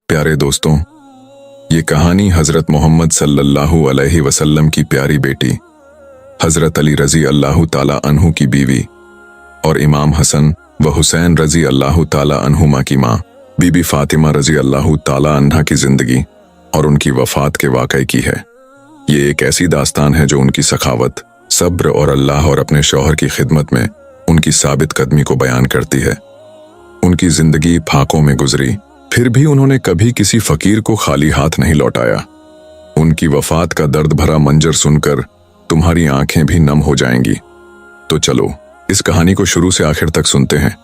प्यारे दोस्तों, ये कहानी हजरत मोहम्मद सल्लल्लाहु अलैहि वसल्लम की प्यारी बेटी हजरत अली रजी अल्लाह ताला अन्हु की बीवी और इमाम हसन व हुसैन रजी अल्लाह ताला अन्हुमा की माँ बीबी फातिमा रजी अल्लाह ताला अन्हा की जिंदगी और उनकी वफात के वाक़े की है। ये एक ऐसी दास्तान है जो उनकी सखावत, सब्र और अल्लाह और अपने शौहर की खिदमत में उनकी साबित कदमी को बयान करती है। उनकी जिंदगी फाकों में गुजरी, फिर भी उन्होंने कभी किसी फकीर को खाली हाथ नहीं लौटाया। उनकी वफात का दर्द भरा मंजर सुनकर तुम्हारी आंखें भी नम हो जाएंगी। तो चलो इस कहानी को शुरू से आखिर तक सुनते हैं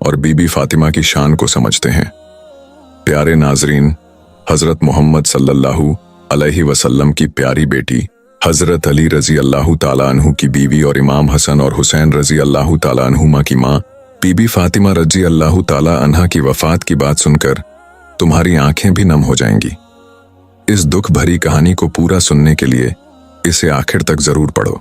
और बीबी फातिमा की शान को समझते हैं। प्यारे नाजरीन, हजरत मोहम्मद सल्लल्लाहु अलैहि वसल्लम की प्यारी बेटी हजरत अली रजी अल्लाह ताला अन्हु की बीवी और इमाम हसन और हुसैन रजी अल्लाह ताला अन्हुमा की माँ बीबी फातिमा रजी अल्लाह ताला अन्हा की वफात की बात सुनकर तुम्हारी आंखें भी नम हो जाएंगी। इस दुख भरी कहानी को पूरा सुनने के लिए इसे आखिर तक जरूर पढ़ो।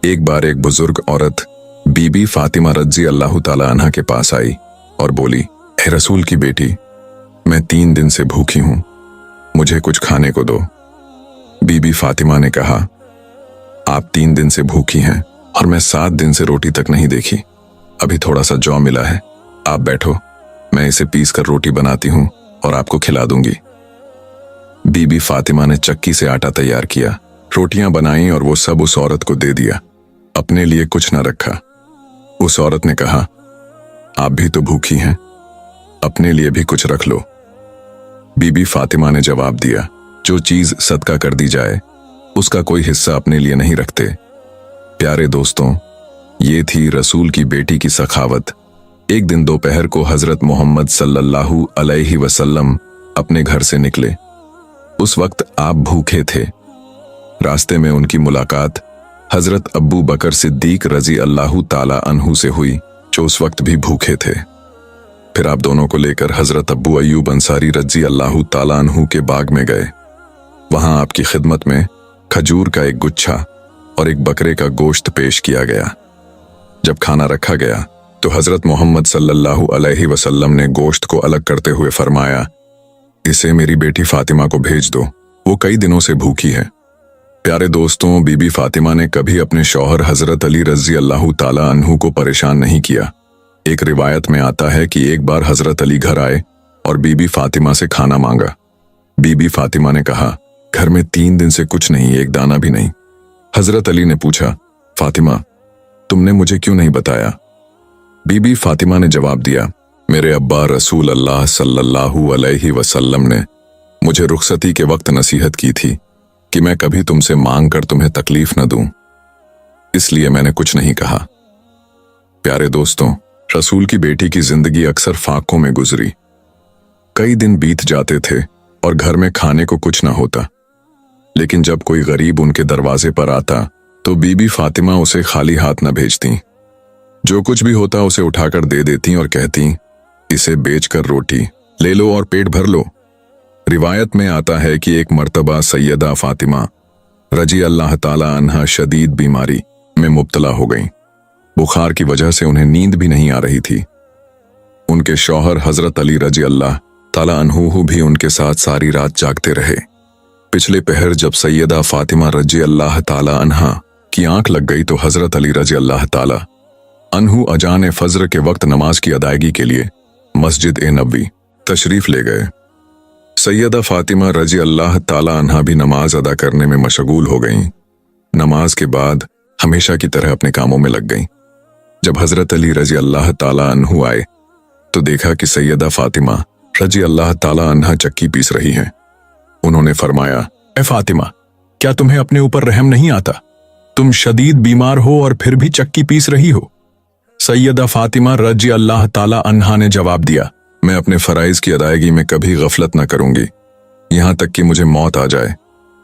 एक बार एक बुजुर्ग औरत बीबी फातिमा रजी अल्लाह ताला अन्हा के पास आई और बोली, हे रसूल की बेटी, मैं 3 दिन से भूखी हूं, मुझे कुछ खाने को दो। बीबी फातिमा ने कहा, आप 3 दिन से भूखी हैं और मैं 7 दिन से रोटी तक नहीं देखी। अभी थोड़ा सा जौ मिला है, आप बैठो, मैं इसे पीस कर रोटी बनाती हूं और आपको खिला दूंगी। बीबी फातिमा ने चक्की से आटा तैयार किया, रोटियां बनाई और वो सब उस औरत को दे दिया। अपने लिए कुछ न रखा। उस औरत ने कहा, आप भी तो भूखी हैं, अपने लिए भी कुछ रख लो। बीबी फातिमा ने जवाब दिया, जो चीज सदका कर दी जाए उसका कोई हिस्सा अपने लिए नहीं रखते। प्यारे दोस्तों, ये थी रसूल की बेटी की सखावत। एक दिन दोपहर को हजरत मोहम्मद सल्लल्लाहु अलैहि वसल्लम अपने घर से निकले। उस वक्त आप भूखे थे। रास्ते में उनकी मुलाकात हजरत अब्बू बकर सिद्दीक रजी अल्लाह ताला अन्हु से हुई, जो उस वक्त भी भूखे थे। फिर आप दोनों को लेकर हजरत अब्बू अय्यूब अंसारी रजी अल्लाह ताला अन्हु के बाग में गए। वहां आपकी खिदमत में खजूर का एक गुच्छा और एक बकरे का गोश्त पेश किया गया। जब खाना रखा गया तो हजरत मोहम्मद सल्लल्लाहु अलैहि वसल्लम ने गोश्त को अलग करते हुए फरमाया, इसे मेरी बेटी फातिमा को भेज दो, वो कई दिनों से भूखी है। प्यारे दोस्तों, बीबी फातिमा ने कभी अपने शौहर हजरत अली रजी अल्लाह ताला अन्हु को परेशान नहीं किया। एक रिवायत में आता है कि एक बार हजरत अली घर आए और बीबी फातिमा से खाना मांगा। बीबी फातिमा ने कहा, घर में 3 दिन से कुछ नहीं, एक दाना भी नहीं। हजरत अली ने पूछा, फातिमा, तुमने मुझे क्यों नहीं बताया? बीबी फातिमा ने जवाब दिया, मेरे अब्बा रसूल अल्लाह सल्लल्लाहु अलैहि वसल्लम ने मुझे रुखसती के वक्त नसीहत की थी कि मैं कभी तुमसे मांग कर तुम्हें तकलीफ न दूं, इसलिए मैंने कुछ नहीं कहा। प्यारे दोस्तों, रसूल की बेटी की जिंदगी अक्सर फाकों में गुजरी। कई दिन बीत जाते थे और घर में खाने को कुछ न होता, लेकिन जब कोई गरीब उनके दरवाजे पर आता तो बीबी फातिमा उसे खाली हाथ न भेजती। जो कुछ भी होता उसे उठाकर दे देती और कहती, इसे बेचकर रोटी ले लो और पेट भर लो। रिवायत में आता है कि एक मर्तबा सैयदा फातिमा रजी अल्लाह ताला अन्हा शदीद बीमारी में मुब्तला हो गईं। बुखार की वजह से उन्हें नींद भी नहीं आ रही थी। उनके शौहर हजरत अली रजी अल्लाह ताला अन्हु भी उनके साथ सारी रात जागते रहे। पिछले पहर जब सैयदा फातिमा रजी अल्लाह ताला अन्हा की आंख लग गई तो हजरत अली रजी अल्लाह ताला अन्हु अजान फज्र के वक्त नमाज की अदायगी के लिए मस्जिद ए नबवी तशरीफ ले गए। सैयदा फातिमा रजी अल्लाह ताला अन्हा भी नमाज अदा करने में मशगूल हो गईं। नमाज के बाद हमेशा की तरह अपने कामों में लग गईं। जब हजरत अली रजी अल्लाह ताला अन्हु आए तो देखा कि सैयदा फातिमा रजी अल्लाह ताला अन्हा चक्की पीस रही हैं। उन्होंने फरमाया, ए फातिमा, क्या तुम्हें अपने ऊपर रहम नहीं आता? तुम शदीद बीमार हो और फिर भी चक्की पीस रही हो। सैयदा फातिमा रजी अल्लाह ताला अन्हा ने जवाब दिया, मैं अपने फराइज की अदायगी में कभी गफलत न करूंगी, यहां तक कि मुझे मौत आ जाए।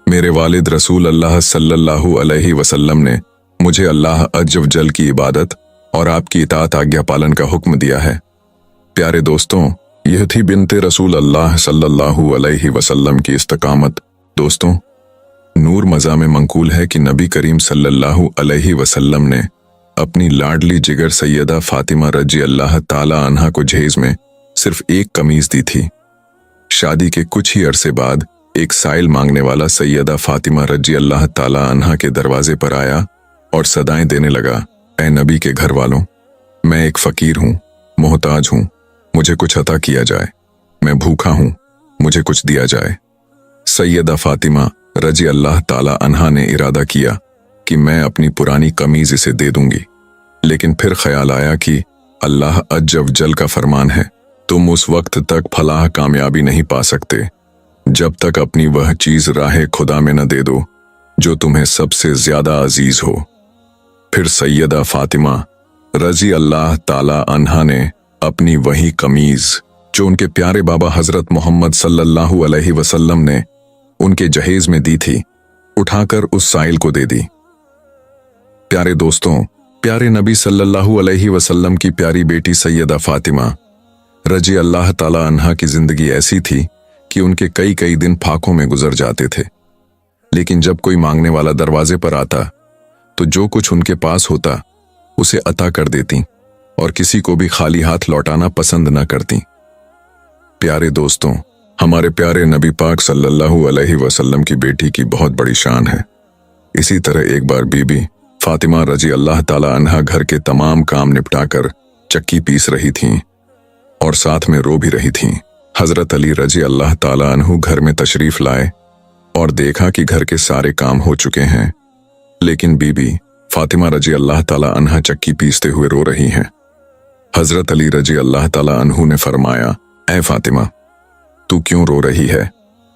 मेरे वालिद रसूल अल्लाह सल्लल्लाहु अलैहि वसल्लम ने मुझे अल्लाह अज़्ज़ व जल की इबादत और आपकी इताअत आज्ञा पालन का हुक्म दिया है। प्यारे दोस्तों, यह थी बिनते रसूल अल्लाह सल्लल्लाहु अलैहि वसल्लम की इस्तकामत। दोस्तों, नूर मज़ा में मंकूल है कि नबी करीम सल्लल्लाहु अलैहि वसल्लम ने अपनी लाडली जिगर सैयदा फातिमा रजी अल्लाह ताला अन्हा को जहेज में सिर्फ एक कमीज दी थी। शादी के कुछ ही अरसे बाद एक साइल मांगने वाला सैयदा फातिमा रजी अल्लाह ताला अन्हा के दरवाजे पर आया और सदाएं देने लगा, ऐ नबी के घर वालों, मैं एक फकीर हूं, मोहताज हूं, मुझे कुछ अता किया जाए। मैं भूखा हूं, मुझे कुछ दिया जाए। सैयदा फातिमा रजी अल्लाह ताला अन्हा ने इरादा किया कि मैं अपनी पुरानी कमीज इसे दे दूंगी, लेकिन फिर ख्याल आया कि अल्लाह अज्ज जल का फरमान है, तुम उस वक्त तक फलाह कामयाबी नहीं पा सकते जब तक अपनी वह चीज राह खुदा में न दे दो जो तुम्हें सबसे ज्यादा अजीज हो। फिर सैयदा फातिमा रजी अल्लाह ताला अन्हा ने अपनी वही कमीज जो उनके प्यारे बाबा हजरत मोहम्मद सल्लल्लाहु अलैहि वसल्लम ने उनके जहेज में दी थी, उठाकर उस साइल को दे दी। प्यारे दोस्तों, प्यारे नबी सल्लल्लाहु अलैहि वसल्लम की प्यारी बेटी सैयदा फातिमा रजी अल्लाह ताला अन्हा की जिंदगी ऐसी थी कि उनके कई कई दिन फाकों में गुजर जाते थे, लेकिन जब कोई मांगने वाला दरवाजे पर आता तो जो कुछ उनके पास होता उसे अता कर देती और किसी को भी खाली हाथ लौटाना पसंद न करती। प्यारे दोस्तों, हमारे प्यारे नबी पाक सल्लल्लाहु अलैहि वसल्लम की बेटी की बहुत बड़ी शान है। इसी तरह एक बार बीबी फातिमा रजी अल्लाह ताला अन्हा घर के तमाम काम निपटाकर चक्की पीस रही थीं और साथ में रो भी रही थीं। हजरत अली रजी अल्लाह ताला अन्हु घर में तशरीफ लाए और देखा कि घर के सारे काम हो चुके हैं, लेकिन बीबी फातिमा रजी अल्लाह ताला अन्हा चक्की पीसते हुए रो रही हैं। हजरत अली रजी अल्लाह ताला अन्हु ने फरमाया, ऐ फातिमा, तू क्यों रो रही है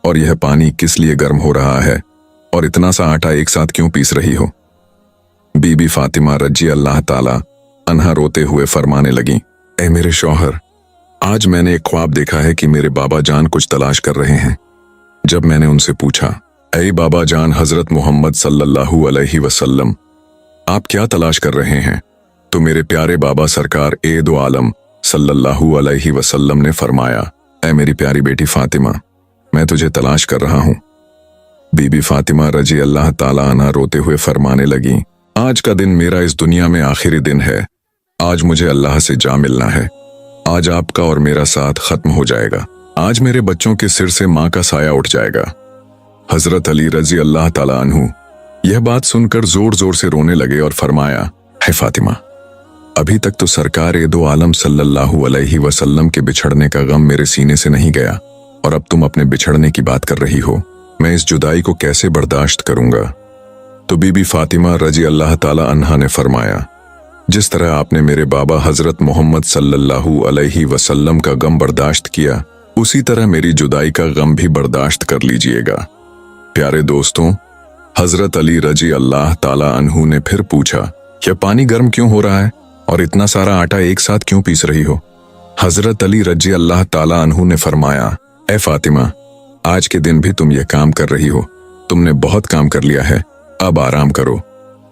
और यह पानी किस लिए गर्म हो रहा है और इतना सा आटा एक साथ क्यों पीस रही हो? बीबी फातिमा रजी अल्लाह ताला अन्हा रोते हुए फरमाने लगी, ऐ मेरे शौहर, आज मैंने एक ख्वाब देखा है कि मेरे बाबा जान कुछ तलाश कर रहे हैं। जब मैंने उनसे पूछा, ऐ बाबा जान हजरत मोहम्मद सल्लल्लाहु अलैहि वसल्लम, आप क्या तलाश कर रहे हैं? तो मेरे प्यारे बाबा सरकार ए दो आलम सल्लल्लाहु अलैहि वसल्लम ने फरमाया, ऐ मेरी प्यारी बेटी फातिमा, मैं तुझे तलाश कर रहा हूं। बीबी फातिमा रजी अल्लाह ताला अन्हा रोते हुए फरमाने लगी, आज का दिन मेरा इस दुनिया में आखिरी दिन है। आज मुझे अल्लाह से जा मिलना है। आज आपका और मेरा साथ खत्म हो जाएगा। आज मेरे बच्चों के सिर से माँ का साया उठ जाएगा। हजरत अली रजी अल्लाह ताला अन्हु यह बात सुनकर जोर जोर से रोने लगे और फरमाया, है फातिमा, अभी तक तो सरकार ए दो आलम सल्लल्लाहु अलैहि वसल्लम के बिछड़ने का गम मेरे सीने से नहीं गया और अब तुम अपने बिछड़ने की बात कर रही हो। मैं इस जुदाई को कैसे बर्दाश्त करूंगा? तो बीबी फातिमा रजी अल्लाह ताला अन्हा ने फरमाया, जिस तरह आपने मेरे बाबा हजरत मोहम्मद सल्लल्लाहु अलैहि वसल्लम का गम बर्दाश्त किया, उसी तरह मेरी जुदाई का गम भी बर्दाश्त कर लीजिएगा। प्यारे दोस्तों, हजरत अली रजी अल्लाह ताला अन्हु ने फिर पूछा, यह पानी गर्म क्यों हो रहा है और इतना सारा आटा एक साथ क्यों पीस रही हो? हजरत अली रजी अल्लाह ताला अन्हु ने फरमाया, ऐ फातिमा, आज के दिन भी तुम यह काम कर रही हो। तुमने बहुत काम कर लिया है, अब आराम करो।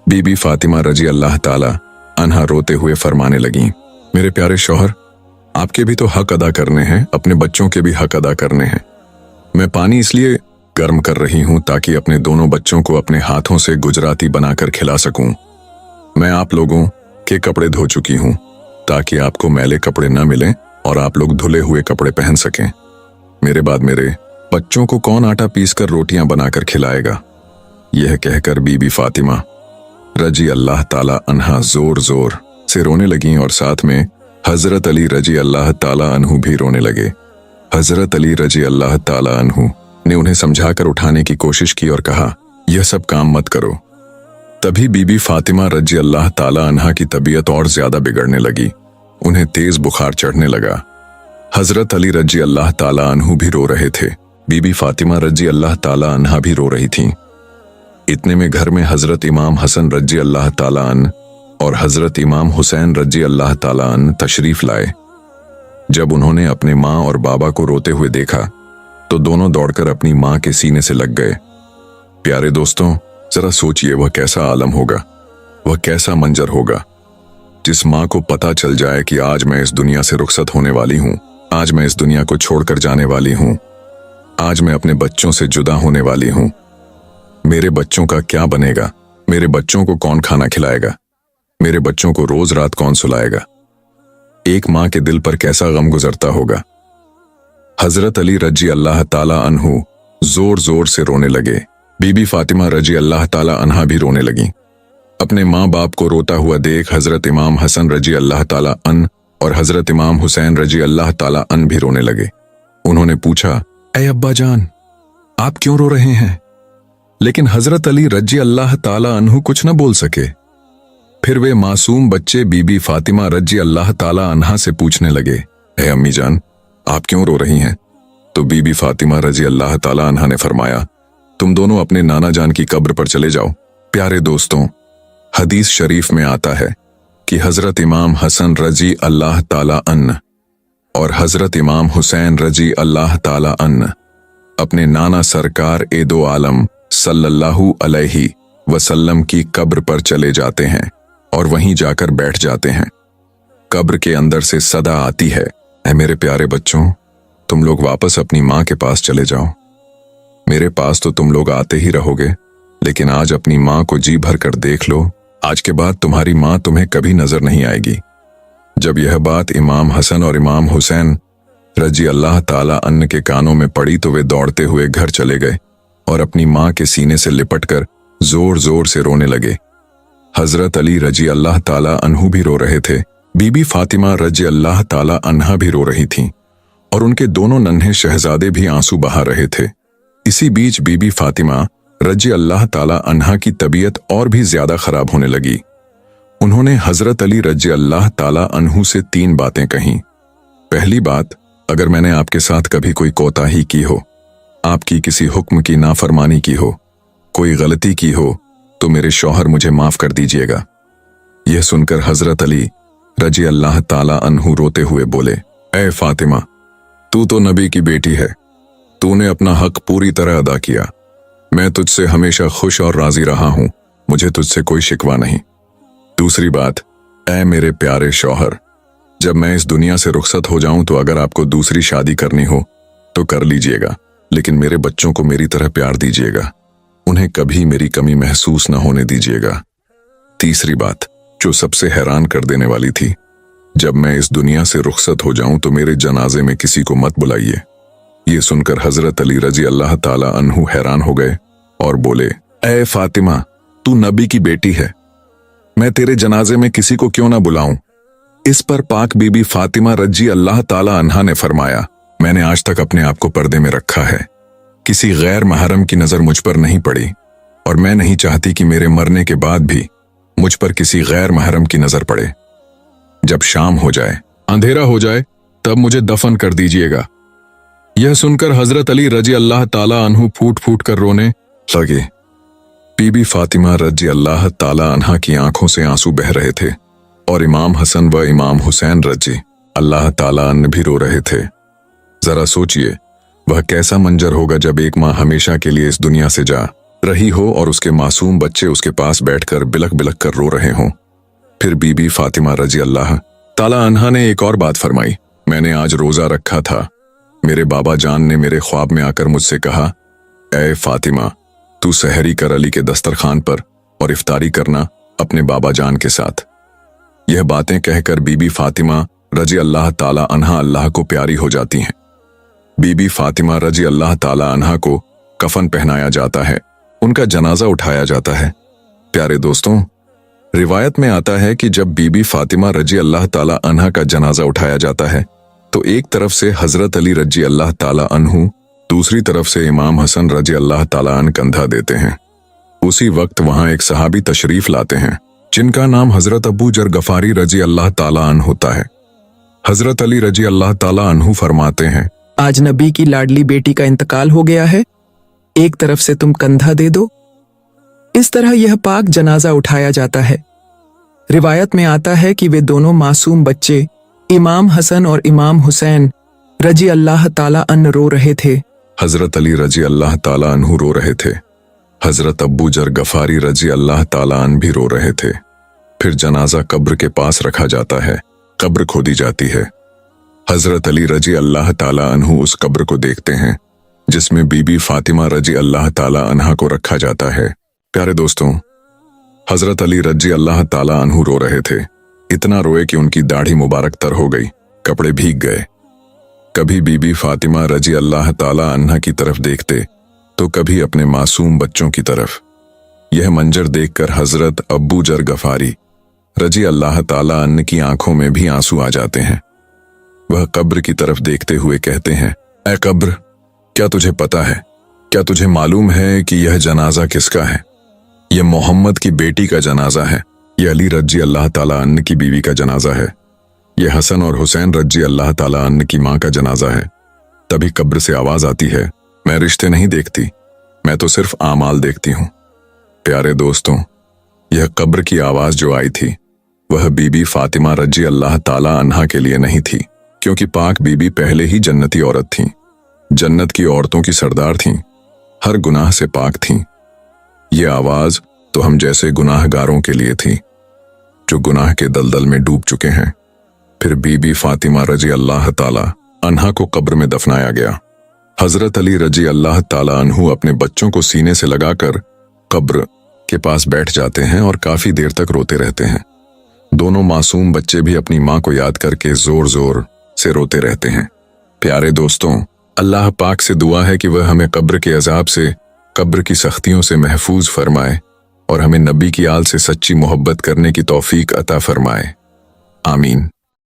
बीबी फातिमा रजी अल्लाह ताला अन्हा रोते हुए फरमाने लगी, मेरे प्यारे शौहर, आपके भी तो हक अदा करने हैं, अपने बच्चों के भी हक अदा करने हैं। मैं पानी इसलिए गर्म कर रही हूं ताकि अपने दोनों बच्चों को अपने हाथों से गुजराती बनाकर खिला सकूं। मैं आप लोगों के कपड़े धो चुकी हूं ताकि आपको मैले कपड़े न मिलें और आप लोग धुले हुए कपड़े पहन सकें। मेरे बाद मेरे बच्चों को कौन आटा पीसकर रोटियां बनाकर खिलाएगा? यह कहकर बीबी फातिमा रजी अल्लाह ताला अन्हा जोर जोर से रोने लगी और साथ में हजरत अली रजी अल्लाह ताला अन्हु भी रोने लगे। हजरत अली रजी अल्लाह ताला अन्हु ने उन्हें समझाकर उठाने की कोशिश की और कहा, यह सब काम मत करो। तभी बीबी फातिमा रजी अल्लाह ताला अन्हा की तबीयत और ज्यादा बिगड़ने लगी। उन्हें तेज बुखार चढ़ने लगा। हजरत अली रजी अल्लाह ताला अन्हु भी रो रहे थे। बीबी फातिमा रजी अल्लाह ताला अन्हा भी रो रही थीं। इतने में घर में हजरत इमाम हसन रजी अल्लाह ताला अन्ह और हजरत इमाम हुसैन रजी अल्लाह ताला अन्ह तशरीफ लाए। जब उन्होंने अपने माँ और बाबा को रोते हुए देखा तो दोनों दौड़कर अपनी माँ के सीने से लग गए। प्यारे दोस्तों, जरा सोचिए वह कैसा आलम होगा, वह कैसा मंजर होगा जिस माँ को पता चल जाए कि आज मैं इस दुनिया से रुखसत होने वाली हूँ, आज मैं इस दुनिया को छोड़कर जाने वाली हूँ, आज मैं अपने बच्चों से जुदा होने वाली हूँ। मेरे बच्चों का क्या बनेगा? मेरे बच्चों को कौन खाना खिलाएगा? मेरे बच्चों को रोज रात कौन सुलाएगा? एक माँ के दिल पर कैसा गम गुजरता होगा। हजरत अली रजी अल्लाह ताला अन्हु जोर जोर से रोने लगे। बीबी फातिमा रजी अल्लाह ताला अन्हा भी रोने लगी। अपने माँ बाप को रोता हुआ देख हजरत इमाम हसन रजी अल्लाह ताला अन और हजरत इमाम हुसैन रजी अल्लाह ताला अन भी रोने लगे। उन्होंने पूछा, ऐ अब्बा जान, आप क्यों रो रहे हैं? लेकिन हजरत अली रजी अल्लाह ताला अन्हु कुछ न बोल सके। फिर वे मासूम बच्चे बीबी फातिमा रजी अल्लाह ताला अन्हा से पूछने लगे, ऐ अम्मी जान, आप क्यों रो रही हैं? तो बीबी फातिमा रजी अल्लाह ताला अन्हा ने फरमाया, तुम दोनों अपने नाना जान की कब्र पर चले जाओ। प्यारे दोस्तों, हदीस शरीफ में आता है कि हजरत इमाम हसन रजी अल्लाह ताला अन्न और हजरत इमाम हुसैन रजी अल्लाह ताला अन्न अपने नाना सरकार ए दो आलम सल्लल्लाहु अलैहि वसल्लम की कब्र पर चले जाते हैं और वहीं जाकर बैठ जाते हैं। कब्र के अंदर से सदा आती है, ऐ मेरे प्यारे बच्चों, तुम लोग वापस अपनी माँ के पास चले जाओ। मेरे पास तो तुम लोग आते ही रहोगे, लेकिन आज अपनी माँ को जी भर कर देख लो। आज के बाद तुम्हारी माँ तुम्हें कभी नजर नहीं आएगी। जब यह बात इमाम हसन और इमाम हुसैन रजी अल्लाह ताला अन्न के कानों में पड़ी तो वे दौड़ते हुए घर चले गए और अपनी माँ के सीने से लिपटकर जोर जोर से रोने लगे। हजरत अली रजी अल्लाह ताला अन्हु भी रो रहे थे। बीबी फातिमा रजी अल्लाह ताला अन्हा भी रो रही थीं और उनके दोनों नन्हे शहजादे भी आंसू बहा रहे थे। इसी बीच बीबी फातिमा रजी अल्लाह ताला अन्हा की तबीयत और भी ज्यादा खराब होने लगी। उन्होंने हजरत अली रजी अल्लाह ताला अन्हु से 3 बातें कहीं। पहली बात, अगर मैंने आपके साथ कभी कोई कोताही की हो, आपकी किसी हुक्म की नाफरमानी की हो, कोई गलती की हो, तो मेरे शौहर मुझे माफ कर दीजिएगा। यह सुनकर हजरत अली रजी अल्लाह ताला अन्हु रोते हुए बोले, ऐ फातिमा, तू तो नबी की बेटी है, तूने अपना हक पूरी तरह अदा किया। मैं तुझसे हमेशा खुश और राजी रहा हूं, मुझे तुझसे कोई शिकवा नहीं। दूसरी बात, ऐ मेरे प्यारे शौहर, जब मैं इस दुनिया से रुखसत हो जाऊं तो अगर आपको दूसरी शादी करनी हो तो कर लीजिएगा, लेकिन मेरे बच्चों को मेरी तरह प्यार दीजिएगा, उन्हें कभी मेरी कमी महसूस न होने दीजिएगा। तीसरी बात, जो सबसे हैरान कर देने वाली थी, जब मैं इस दुनिया से रुखसत हो जाऊं तो मेरे जनाजे में किसी को मत बुलाइए। ये सुनकर हजरत अली रजी अल्लाह ताला अन्हु हैरान हो गए और बोले, ऐ फातिमा, तू नबी की बेटी है, मैं तेरे जनाजे में किसी को क्यों ना बुलाऊं? इस पर पाक बीबी फातिमा रजी अल्लाह ताला अन्हा ने फरमाया, मैंने आज तक अपने आप को पर्दे में रखा है, किसी गैर महरम की नजर मुझ पर नहीं पड़ी और मैं नहीं चाहती कि मेरे मरने के बाद भी मुझ पर किसी गैर महरम की नजर पड़े। जब शाम हो जाए, अंधेरा हो जाए, तब मुझे दफन कर दीजिएगा। यह सुनकर हजरत अली रजी अल्लाह ताला अन्हु फूट फूट कर रोने लगे। बीबी फातिमा रजी अल्लाह ताला अन्हा की आंखों से आंसू बह रहे थे और इमाम हसन व इमाम हुसैन रजी अल्लाह ताला अन्ह भी रो रहे थे। जरा सोचिए, वह कैसा मंजर होगा जब एक माँ हमेशा के लिए इस दुनिया से जा रही हो और उसके मासूम बच्चे उसके पास बैठकर बिलख बिलख कर रो रहे हों। फिर बीबी फातिमा रजी अल्लाह ताला अन्हा ने एक और बात फरमाई, मैंने आज रोजा रखा था, मेरे बाबा जान ने मेरे ख्वाब में आकर मुझसे कहा, ऐ फातिमा, तू सहरी कर अली के दस्तरखान पर और इफ्तारी करना अपने बाबा जान के साथ। यह बातें कहकर बीबी फातिमा रजी अल्लाह ताला अन्हा अल्लाह को प्यारी हो जाती हैं। बीबी फातिमा रजी अल्लाह ताला अन्हा को कफन पहनाया जाता है, उनका जनाजा उठाया जाता है। प्यारे दोस्तों, रिवायत में आता है कि जब बीबी फातिमा रजी अल्लाह ताला अन्हा का जनाजा उठाया जाता है तो एक तरफ से हजरत अली रजी अल्लाह ताला अन्हु, दूसरी तरफ से इमाम हसन रजी अल्लाह ताला अन्हु कंधा देते हैं। उसी वक्त वहां एक सहाबी तशरीफ लाते हैं जिनका नाम हजरत अबू जर गफारी रजी अल्लाह ताला अन्हु होता है। हजरत अली रजी अल्लाह ताला अन्हु फरमाते हैं, आज नबी की लाडली बेटी का इंतकाल हो गया है, एक तरफ से तुम कंधा दे दो। इस तरह यह पाक जनाजा उठाया जाता है। रिवायत में आता है कि वे दोनों मासूम बच्चे इमाम हसन और इमाम हुसैन रजी अल्लाह ताला अन्हु रो रहे थे। हजरत अली रजी अल्लाह ताला अन्हु रो रहे थे, हजरत अबू जर गफारी रजी अल्लाह ताला अन्हु भी रो रहे थे। फिर जनाजा कब्र के पास रखा जाता है, कब्र खोदी जाती है। हजरत अली रजी अल्लाह ताला अन्हु उस कब्र को देखते हैं जिसमें बीबी फातिमा रजी अल्लाह ताला अन्हा को रखा जाता है। प्यारे दोस्तों, हजरत अली रजी अल्लाह ताला अन्हु रो रहे थे, इतना रोए कि उनकी दाढ़ी मुबारक तर हो गई, कपड़े भीग गए। कभी बीबी फातिमा रजी अल्लाह ताला अन्हा की तरफ देखते तो कभी अपने मासूम बच्चों की तरफ। यह मंजर देखकर हजरत अब्बू जर गफारी रजी अल्लाह ताला अन्ह की आंखों में भी आंसू आ जाते हैं। वह कब्र की तरफ देखते हुए कहते हैं, ऐ कब्र, क्या तुझे पता है, क्या तुझे मालूम है कि यह जनाजा किसका है? यह मोहम्मद की बेटी का जनाजा है। यह अली रजी अल्लाह ताला अन्ह की बीवी का जनाजा है। यह हसन और हुसैन रजी अल्लाह ताला अन्ह की मां का जनाजा है। तभी कब्र से आवाज आती है, मैं रिश्ते नहीं देखती, मैं तो सिर्फ आमाल देखती हूं। प्यारे दोस्तों, यह कब्र की आवाज जो आई थी वह बीबी फातिमा रजी अल्लाह ताला अन्हा के लिए नहीं थी, क्योंकि पाक बीबी पहले ही जन्नती औरत थीं, जन्नत की औरतों की सरदार थीं, हर गुनाह से पाक थीं। ये आवाज तो हम जैसे गुनाहगारों के लिए थी जो गुनाह के दलदल में डूब चुके हैं। फिर बीबी फातिमा रजी अल्लाह ताला अन्हा को कब्र में दफनाया गया। हजरत अली रजी अल्लाह ताला अन्हु अपने बच्चों को सीने से लगाकर कब्र के पास बैठ जाते हैं और काफी देर तक रोते रहते हैं। दोनों मासूम बच्चे भी अपनी मां को याद करके जोर जोर से रोते रहते हैं। प्यारे दोस्तों, अल्लाह पाक से दुआ है कि वह हमें कब्र के अजाब से, कब्र की सख्तियों से महफूज फरमाए और हमें नबी की आल से सच्ची मोहब्बत करने की तौफीक अता फरमाए। आमीन।